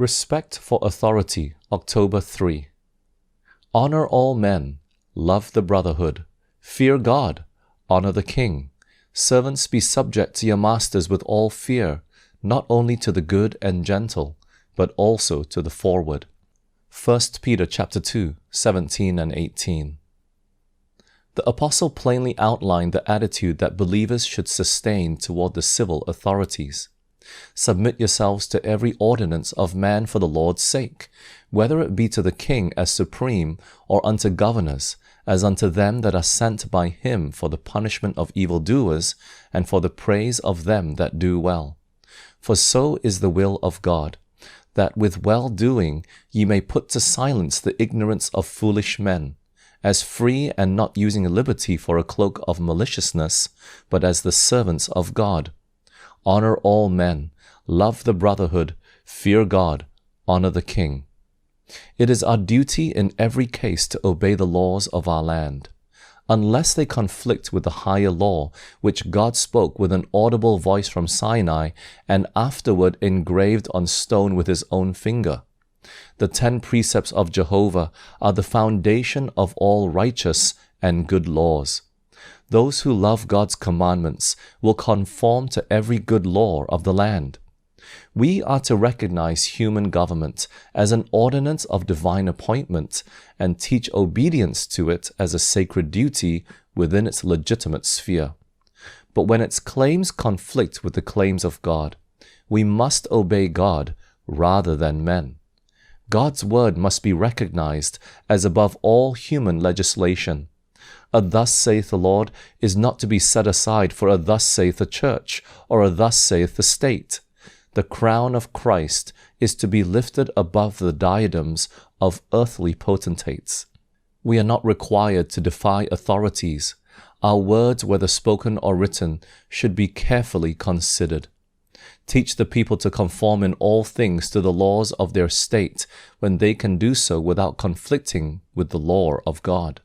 Respect for authority, October 3. Honor all men, love the brotherhood, fear God, honor the king. Servants, be subject to your masters with all fear, not only to the good and gentle, but also to the forward. 1 Peter chapter 2, 17 and 18. The apostle plainly outlined the attitude that believers should sustain toward the civil authorities. Submit yourselves to every ordinance of man for the Lord's sake, whether it be to the king as supreme, or unto governors, as unto them that are sent by him for the punishment of evildoers, and for the praise of them that do well. For so is the will of God, that with well-doing ye may put to silence the ignorance of foolish men, as free and not using liberty for a cloak of maliciousness, but as the servants of God. Honor all men, love the brotherhood, fear God, honor the king. It is our duty in every case to obey the laws of our land, unless they conflict with the higher law, which God spoke with an audible voice from Sinai, and afterward engraved on stone with his own finger. The 10 precepts of Jehovah are the foundation of all righteous and good laws. Those who love God's commandments will conform to every good law of the land. We are to recognize human government as an ordinance of divine appointment and teach obedience to it as a sacred duty within its legitimate sphere. But when its claims conflict with the claims of God, we must obey God rather than men. God's word must be recognized as above all human legislation. A thus saith the Lord is not to be set aside for a thus saith the church, or a thus saith the state. The crown of Christ is to be lifted above the diadems of earthly potentates. We are not required to defy authorities. Our words, whether spoken or written, should be carefully considered. Teach the people to conform in all things to the laws of their state when they can do so without conflicting with the law of God.